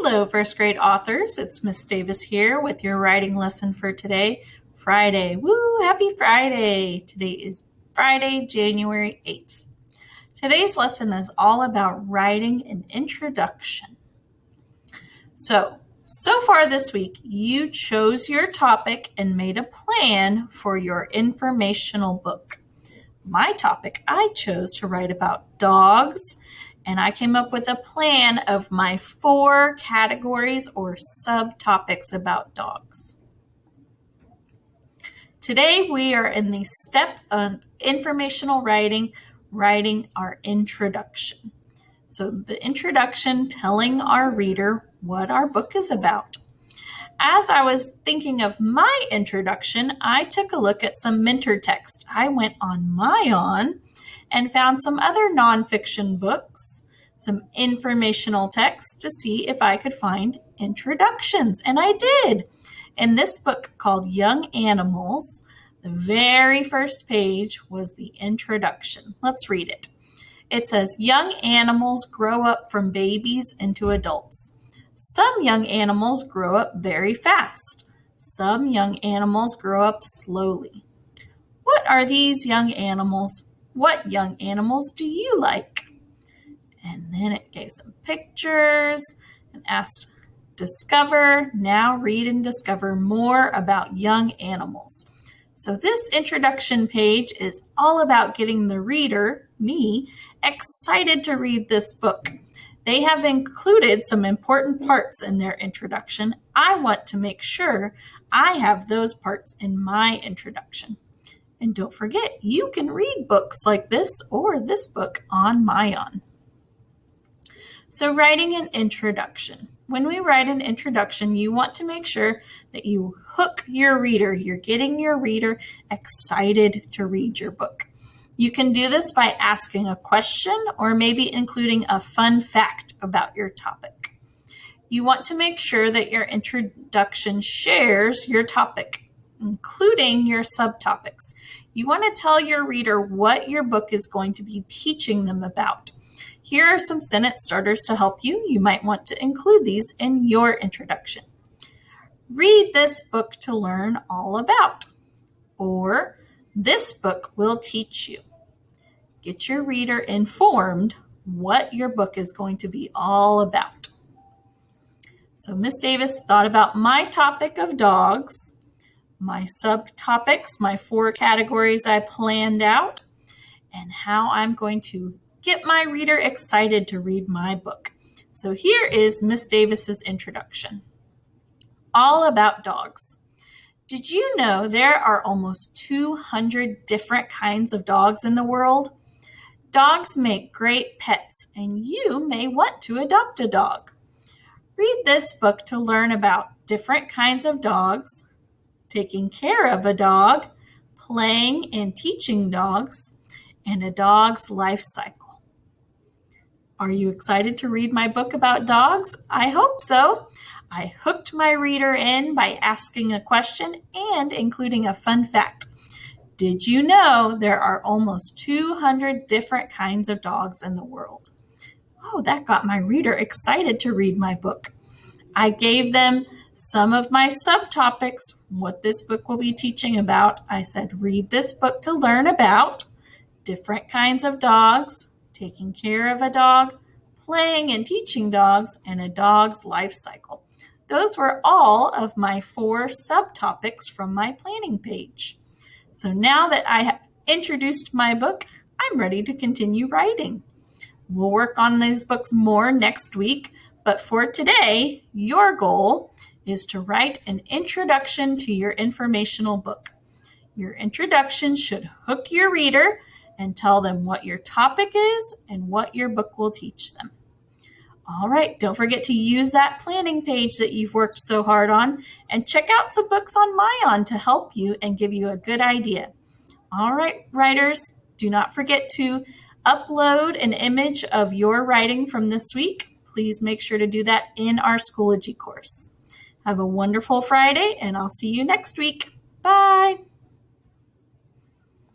Hello, first grade authors. It's Miss Davis here with your writing lesson for today, Friday. Woo, happy Friday. Today is Friday, January 8th. Today's lesson is all about writing an introduction. So far this week, you chose your topic and made a plan for your informational book. My topic, I chose to write about dogs, and I came up with a plan of my 4 categories or subtopics about dogs. Today we are in the step of informational writing our introduction. So the introduction telling our reader what our book is about. As I was thinking of my introduction, I took a look at some mentor text. I went on Myon and found some other nonfiction books, some informational text to see if I could find introductions, and I did. In this book called Young Animals, the very first page was the introduction. Let's read it. It says, young animals grow up from babies into adults. Some young animals grow up very fast. Some young animals grow up slowly. What are these young animals? What young animals do you like? And then it gave some pictures and asked, discover, now read and discover more about young animals. So this introduction page is all about getting the reader, me, excited to read this book. They have included some important parts in their introduction. I want to make sure I have those parts in my introduction. And don't forget, you can read books like this or this book on Myon. So writing an introduction. When we write an introduction, you want to make sure that you hook your reader. You're getting your reader excited to read your book. You can do this by asking a question or maybe including a fun fact about your topic. You want to make sure that your introduction shares your topic, including your subtopics. You want to tell your reader what your book is going to be teaching them about. Here are some sentence starters to help you. You might want to include these in your introduction. Read this book to learn all about, or this book will teach you. Get your reader informed what your book is going to be all about. So Miss Davis thought about my topic of dogs, my subtopics, my 4 categories I planned out, and how I'm going to get my reader excited to read my book. So here is Miss Davis's introduction. All about dogs. Did you know there are almost 200 different kinds of dogs in the world? Dogs make great pets, and you may want to adopt a dog. Read this book to learn about different kinds of dogs, taking care of a dog, playing and teaching dogs, and a dog's life cycle. Are you excited to read my book about dogs? I hope so. I hooked my reader in by asking a question and including a fun fact. Did you know there are almost 200 different kinds of dogs in the world? Oh, that got my reader excited to read my book. I gave them some of my subtopics, what this book will be teaching about. I said, read this book to learn about different kinds of dogs, taking care of a dog, playing and teaching dogs, and a dog's life cycle. Those were all of my 4 subtopics from my planning page. So now that I have introduced my book, I'm ready to continue writing. We'll work on these books more next week, but for today, your goal is to write an introduction to your informational book. Your introduction should hook your reader and tell them what your topic is and what your book will teach them. All right, don't forget to use that planning page that you've worked so hard on and check out some books on Myon to help you and give you a good idea. All right, writers, do not forget to upload an image of your writing from this week. Please make sure to do that in our Schoology course. Have a wonderful Friday, and I'll see you next week. Bye.